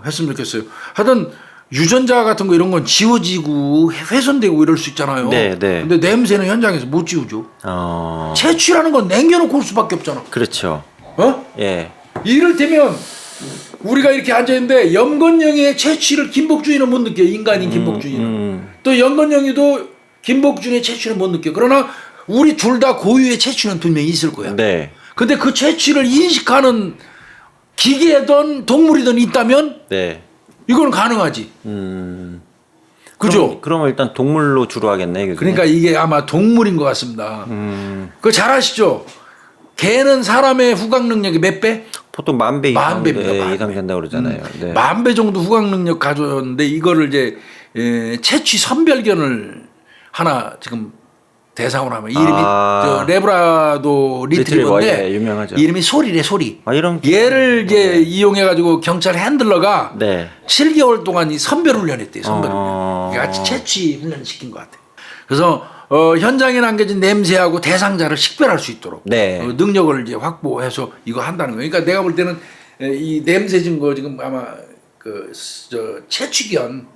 했으면 좋겠어요. 하여튼 유전자 같은 거 이런 건 지워지고 훼손되고 이럴 수 있잖아요. 네. 근데 냄새는 현장에서 못 지우죠. 채취라는 건 남겨놓고 올 수밖에 없잖아. 그렇죠. 예. 이를테면 우리가 이렇게 앉아있는데 염건영의 채취를 김복준이는 못 느껴요. 인간인 김복준이는. 또 염건영이도 김복준의 채취는 못 느껴요. 그러나 우리 둘 다 고유의 채취는 분명히 있을 거야. 네. 근데 그 채취를 인식하는 기계든 동물이든 있다면 네. 이건 가능하지. 그죠? 그럼 일단 동물로 주로 하겠네. 교수님. 그러니까 이게 아마 동물인 것 같습니다. 그거 잘 아시죠? 개는 사람의 후각 능력이 몇 배? 보통 10,000배 이상 만 배입니다, 만 이상 된다고 그러잖아요. 네. 10,000배 정도 후각 능력 가졌는데 이거를 이제 채취 선별견을 하나 지금 대상으로 하면 이름이 저 레브라도 리트리버인데 예, 유명하죠. 이름이 소리래 소리. 이런 얘를 이제 이용해 가지고 경찰 핸들러가 네. 7개월 동안 이 선별 훈련했대요. 선별 훈련. 같이 채취 훈련 시킨 것 같아요. 그래서 현장에 남겨진 냄새하고 대상자를 식별할 수 있도록 네. 능력을 이제 확보해서 이거 한다는 거예요. 그러니까 내가 볼 때는 이 냄새 증거 지금 아마 채취견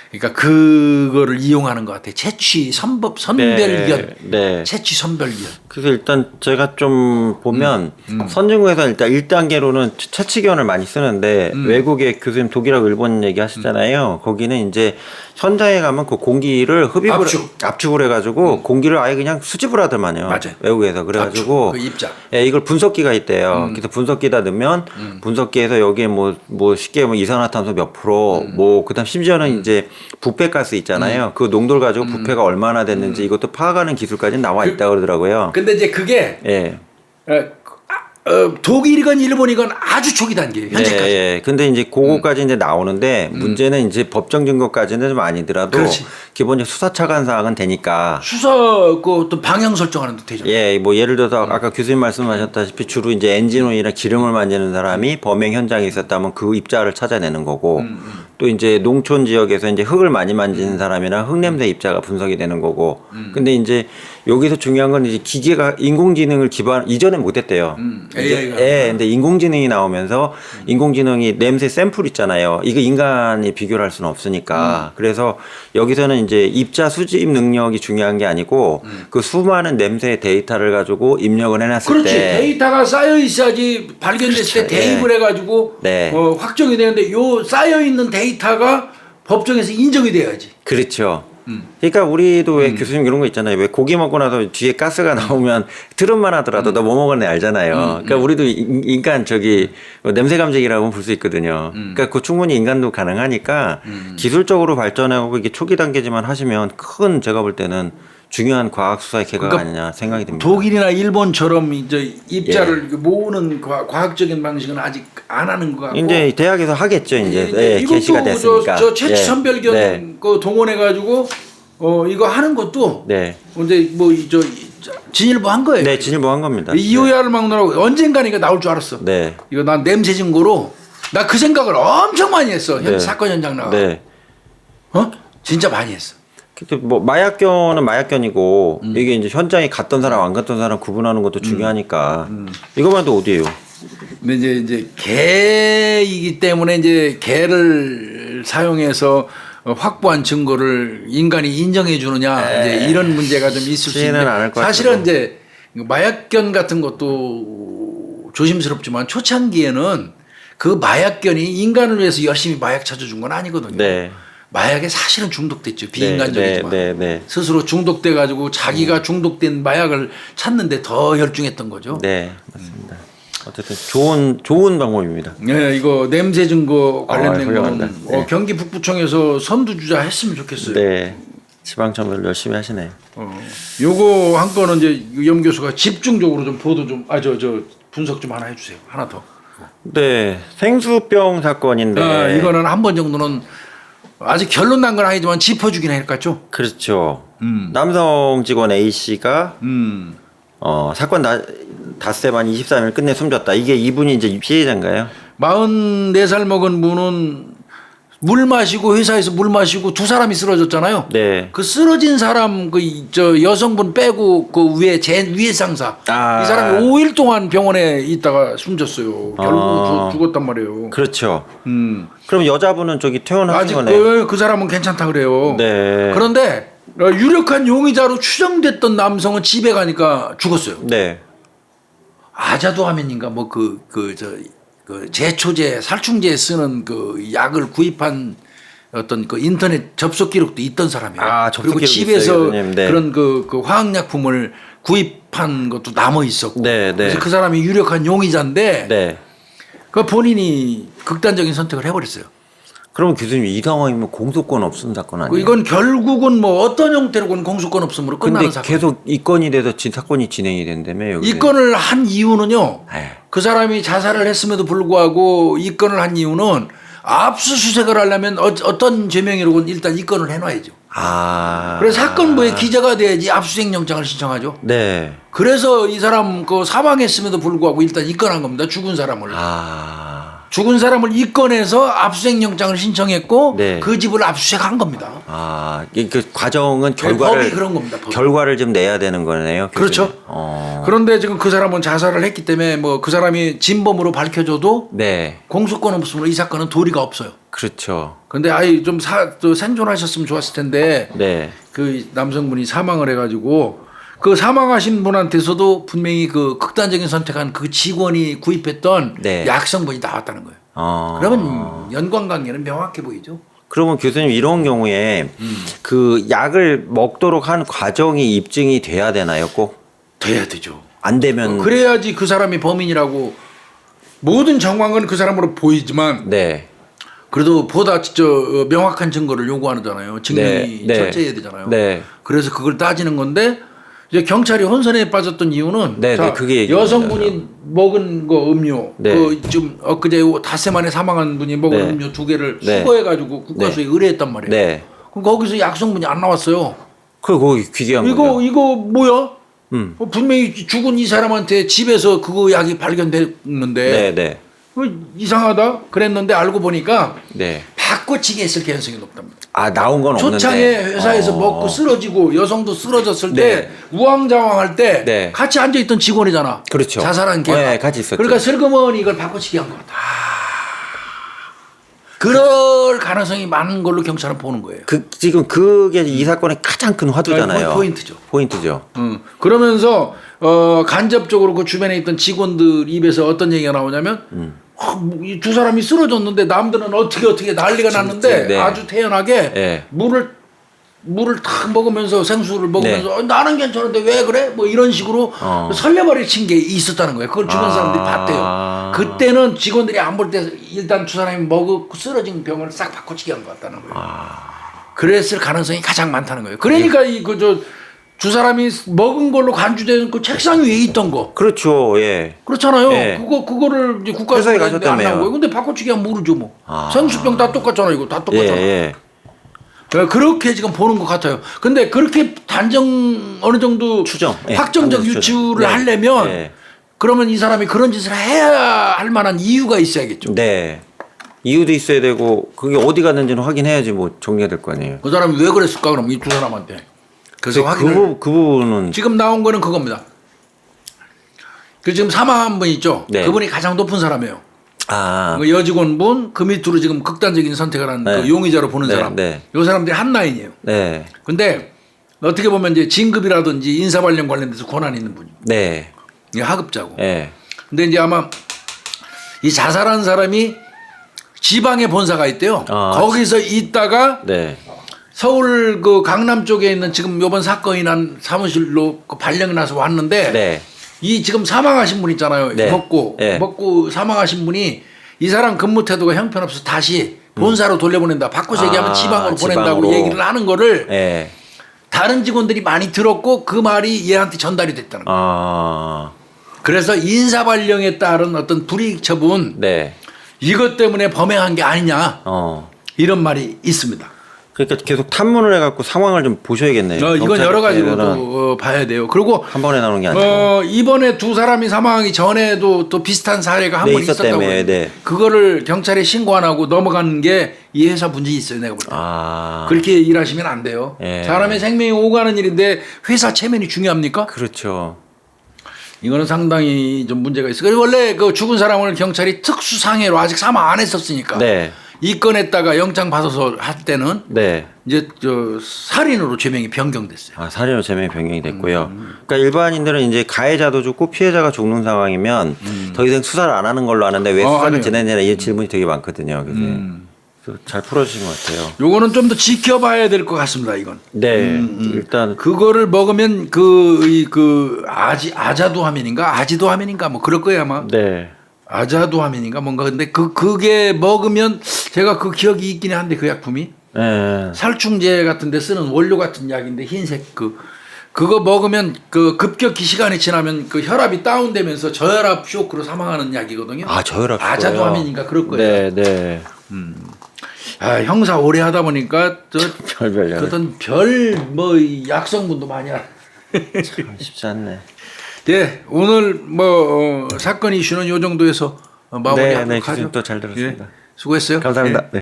그러니까 그거를 이용하는 것 같아요. 채취 선별견, 네. 채취 선별견. 그래서 일단 제가 좀 보면 선진국에서 일단 1단계로는 채취견을 많이 쓰는데 외국의 교수님 독일하고 일본 얘기하시잖아요. 거기는 이제 현장에 가면 그 공기를 흡입을 압축을 해가지고 공기를 아예 그냥 수집을 하더만요. 맞아요. 외국에서 그래가지고 그 입자. 예, 이걸 분석기가 있대요. 그래서 분석기에다 넣으면 분석기에서 여기에 뭐 쉽게 뭐 이산화탄소 몇 프로 뭐 그다음 심지어는 이제 부패가스 있잖아요. 그 농도를 가지고 부패가 얼마나 됐는지 이것도 파악하는 기술까지 나와 있다고 그러더라고요. 근데 이제 그게 예. 독일이건 일본이건 아주 초기 단계예요. 현재까지. 예. 근데 이제 그거까지 이제 나오는데 문제는 이제 법정 증거까지는 좀 아니더라도 그렇지. 기본적으로 수사 차관 사항은 되니까. 수사 그 또 방향 설정하는 데 되죠. 예, 뭐 예를 들어서 아까 교수님 말씀하셨다시피 주로 이제 엔진오일이나 기름을 만지는 사람이 범행 현장에 있었다면 그 입자를 찾아내는 거고 또 이제 농촌 지역에서 이제 흙을 많이 만지는 사람이나 흙 냄새 입자가 분석이 되는 거고. 근데 이제 여기서 중요한 건 이제 기계가 인공지능을 기반 이전에 못했대요. AI가. 예, 근데 인공지능이 나오면서 인공지능이 냄새 샘플 있잖아요. 이거 인간이 비교를 할 수는 없으니까. 그래서 여기서는 이제 입자 수집 능력이 중요한 게 아니고 그 수많은 냄새 데이터를 가지고 입력을 해놨을 그렇지. 때. 데이터가 쌓여 있어야지 발견됐을 때 대입을 해가지고 네. 확정이 되는데 요 쌓여 있는 데이터가 법정에서 인정이 돼야지. 그렇죠. 그러니까 우리도 왜 교수님 이런 거 있잖아요. 왜 고기 먹고 나서 뒤에 가스가 나오면 트름만 하더라도 너 뭐 먹었네 알잖아요. 그러니까 우리도 인간 냄새 감지기라고 볼 수 있거든요. 그러니까 그 충분히 인간도 가능하니까 기술적으로 발전하고 이게 초기 단계지만 하시면 큰 제가 볼 때는 중요한 과학 수사의 개가 그러니까 아니냐 생각이 듭니다. 독일이나 일본처럼 이제 입자를 모으는 과학적인 방식은 아직 안 하는 것 같고. 이제 대학에서 하겠죠. 이제 이것도 개시가 됐으니까. 저 채취 선별견 네. 그 동원해가지고 이거 하는 것도 네. 이제 저 진일보 한 거예요. 네, 진일보 한 겁니다. 이호야를 막느라고 언젠가는 이거 나올 줄 알았어. 네. 이거 난 냄새 증거로 나 그 생각을 엄청 많이 했어. 네. 사건 현장 나가. 네. 진짜 많이 했어. 근데 뭐 마약견은 마약견이고 이게 이제 현장에 갔던 사람 안 갔던 사람 구분하는 것도 중요하니까 이거만 해도 어디예요? 근데 이제 개이기 때문에 이제 개를 사용해서 확보한 증거를 인간이 인정해 주느냐 이제 이런 문제가 좀 있을 수 있는데 사실은 이제 마약견 같은 것도 조심스럽지만 초창기에는 그 마약견이 인간을 위해서 열심히 마약 찾아준 건 아니거든요. 네. 마약에 사실은 중독됐죠. 비인간적이지만 네. 스스로 중독돼 가지고 자기가 중독된 마약을 찾는데 더 열중했던 거죠. 네, 맞습니다. 어쨌든 좋은 방법입니다. 네, 이거 냄새 증거 관련된 훌륭하다. 거는 네. 경기 북부청에서 선두주자 했으면 좋겠어요. 네. 지방청별 열심히 하시네요. 요거 한 건은 이제 염 교수가 집중적으로 좀 보도 좀 저 분석 좀 하나 해주세요. 하나 더. 네. 생수병 사건인데. 이거는 한 번 정도는 아직 결론 난 건 아니지만 짚어주긴 할 것 같죠. 그렇죠. 남성 직원 A 씨가 사건 닷새 만 23일 끝내 숨졌다. 이게 이분이 이제 피해자인가요? 44살 먹은 분은 물 마시고 회사에서 물 마시고 두 사람이 쓰러졌잖아요. 네. 그 쓰러진 사람 저 여성분 빼고 그 위에 상사 이 사람이 5일 동안 병원에 있다가 숨졌어요. 결국 죽었단 말이에요. 그렇죠. 그럼 여자분은 저기 퇴원하신 아직 거네요. 그 사람은 괜찮다 그래요. 네. 그런데 유력한 용의자로 추정됐던 남성은 집에 가니까 죽었어요. 네. 아자도아멘인가 뭐 그 제초제 살충제 쓰는 그 약을 구입한 어떤 그 인터넷 접속 기록도 있던 사람이에요. 접속 그리고 기록이 집에서 있어요, 네. 그런 그 화학약품을 구입한 것도 남아 있었고. 네, 네. 그래서 그 사람이 유력한 용의자인데 네. 그 본인이 극단적인 선택을 해버렸어요. 그럼 교수님 이 상황이면 공소권 없음 사건 아니에요? 이건 결국은 뭐 어떤 형태로건 공소권 없음으로 끝나는 근데 사건. 계속 이 건이 돼서 사건이 진행이 된다며 여기서. 이 건을 한 이유는요. 에이. 그 사람이 자살을 했음에도 불구하고 이 건을 한 이유는 압수수색을 하려면 어떤 죄명이로건 일단 이 건을 해놔야죠. 그래서 사건부에 기재가 돼야지 압수수색 영장을 신청하죠. 네. 그래서 이 사람 그 사망했음에도 불구하고 일단 입건한 겁니다. 죽은 사람을. 죽은 사람을 입건해서 압수수색 영장을 신청했고 네. 그 집을 압수수색한 겁니다. 그 과정은 법이 그런 겁니다. 법이. 결과를 좀 내야 되는 거네요. 교수님. 그렇죠. 그런데 지금 그 사람은 자살을 했기 때문에 뭐 그 사람이 진범으로 밝혀져도 네. 공소권 없으면 이 사건은 도리가 없어요. 그렇죠. 근데 좀 생존하셨으면 좋았을 텐데 네. 그 남성분이 사망을 해가지고 그 사망하신 분한테서도 분명히 그 극단적인 선택한 그 직원이 구입했던 네. 약성분이 나왔다는 거예요. 그러면 연관관계는 명확해 보이죠. 그러면 교수님 이런 경우에 그 약을 먹도록 한 과정이 입증이 돼야 되나요? 꼭? 돼야 되죠. 안 되면 그래야지 그 사람이 범인이라고 모든 정황은 그 사람으로 보이지만 네. 그래도 보다 명확한 증거를 요구하잖아요. 증명이 철저해야 되잖아요. 네. 그래서 그걸 따지는 건데 이제 경찰이 혼선에 빠졌던 이유는 네, 자, 그게 여성분이 먹은 거 음료 네. 좀 엊그제 닷새 만에 사망한 분이 먹은 네. 음료 2개를 네. 수거해가지고 국과수에 의뢰했단 말이에요. 네. 그럼 거기서 약성분이 안 나왔어요. 거기 귀계한 거죠. 이거 뭐야? 분명히 죽은 이 사람한테 집에서 그거 약이 발견됐는데 네, 네. 이상하다 그랬는데 알고 보니까 네. 바꿔치기 했을 가능성이 높답니다. 나온 건 없는데. 초창에 회사에서 먹고 쓰러지고 여성도 쓰러졌을 네. 때 우왕좌왕할 때 네. 같이 앉아있던 직원이잖아. 그렇죠. 자살한 걔가. 네, 같이 있었죠. 그러니까 슬그머니 이걸 바꿔치기 한 거다. 그럴 가능성이 많은 걸로 경찰은 보는 거예요. 지금 그게 이 사건의 가장 큰 화두잖아요. 포인트죠. 포인트죠. 그러면서 간접적으로 그 주변에 있던 직원들 입에서 어떤 얘기가 나오냐면 이 두 사람이 쓰러졌는데 남들은 어떻게 난리가 났는데 네. 아주 태연하게 네. 물을 탁 먹으면서 생수를 먹으면서 나는 괜찮은데 왜 그래? 뭐 이런 식으로 설레발이 친 게 있었다는 거예요. 그걸 주변 사람들이 봤대요. 그때는 직원들이 안 볼 때 일단 두 사람이 먹고 쓰러진 병을 싹 바꿔치기 한 것 같다는 거예요. 그랬을 가능성이 가장 많다는 거예요. 그러니까 두 사람이 먹은 걸로 간주된 그 책상 위에 있던 거. 그렇죠. 예. 그렇잖아요. 예. 그거를 이제 회사에 국가에서 안 가셨다며요. 나온 거예요. 근데 바꿔치기 하면 모르죠 뭐. 생수병 다 똑같잖아 이거 다 똑같잖아. 예. 그렇게 지금 보는 것 같아요. 근데 그렇게 어느 정도 추정, 예, 확정적 추정. 유추를 네. 하려면 네. 그러면 이 사람이 그런 짓을 해야 할 만한 이유가 있어야겠죠. 네. 이유도 있어야 되고 그게 어디 갔는지는 확인해야지 뭐 정리가 될 거 아니에요. 그 사람이 왜 그랬을까 그럼 이 두 사람한테. 그래서 확인을 그 부분은 지금 나온 거는 그겁니다. 그 지금 사망한 분 있죠. 네. 그분이 가장 높은 사람이에요. 그 여직원분 그 밑으로 지금 극단적인 선택을 한 네. 그 용의자로 보는 네, 사람. 네. 이 사람들이 한 라인이에요. 네. 근데 어떻게 보면 이제 진급이라든지 인사관련 관련돼서 권한 있는 분이. 네. 하급자고. 네. 근데 이제 아마 이 자살한 사람이 지방에 본사가 있대요. 거기서 있다가 네. 서울 그 강남 쪽에 있는 지금 이번 사건이 난 사무실로 그 발령이 나서 왔는데 네. 이 지금 사망하신 분 있잖아요. 네. 먹고 사망하신 분이 이 사람 근무 태도가 형편없어서 다시 본사로 돌려보낸다. 바꿔서 얘기하면 지방으로 보낸다고 지방으로. 얘기를 하는 거를 예. 다른 직원들이 많이 들었고 그 말이 얘한테 전달이 됐다는 거예요. 아. 그래서 인사발령에 따른 어떤 불이익 처분 네. 이것 때문에 범행한 게 아니냐 어. 이런 말이 있습니다. 그러니까 계속 탐문을 해갖고 상황을 좀 보셔야겠네요. 이건 여러 가지로 경찰에서는 또 봐야 돼요. 그리고 한 번에 나오는 게 아니고. 이번에 두 사람이 사망하기 전에도 또 비슷한 사례가 한 네, 번 있었다고. 있었다며요. 해요. 네. 그거를 경찰에 신고 안 하고 넘어가는 게 이 회사 문제 있어요. 내가 볼 때. 아. 그렇게 일하시면 안 돼요. 예. 사람의 생명이 오가는 일인데 회사 체면이 중요합니까? 그렇죠. 이거는 상당히 좀 문제가 있어요. 그리고 원래 그 죽은 사람을 경찰이 특수상해로 아직 사망 안 했었으니까 네. 입건했다가 영장 받아서 할 때는 네. 이제 살인으로 죄명이 변경됐어요. 아, 살인으로 제명이 변경이 됐고요. 그러니까 일반인들은 이제 가해자도 죽고 피해자가 죽는 상황이면 더 이상 수사를 안 하는 걸로 아는데 왜 수사를 아니요. 진행되냐 이 질문이 되게 많거든요. 그래서 잘 풀어주신 것 같아요. 요거는 좀 더 지켜봐야 될 것 같습니다. 이건. 네. 일단 그거를 먹으면 아자도하면인가 아지도하면인가 뭐 그럴 거야 아마. 네. 아자도하면인가 뭔가 근데 그게 먹으면 제가 그 기억이 있긴 한데 그 약품이 네. 살충제 같은 데 쓰는 원료 같은 약인데 흰색 그거 먹으면 그 급격히 시간이 지나면 그 혈압이 다운되면서 저혈압 쇼크로 사망하는 약이거든요. 아, 저혈압 아자도하면인가 그럴 거예요. 네, 네. 아, 형사 오래 하다 보니까 별별 어떤 별 뭐 약성분도 많이 알아. 참 쉽지 않네. 예, 오늘 뭐 사건 이슈는 요 정도에서 마무리하도록 네, 하죠. 교수님 또잘 들었습니다. 예, 수고했어요. 감사합니다. 예. 네.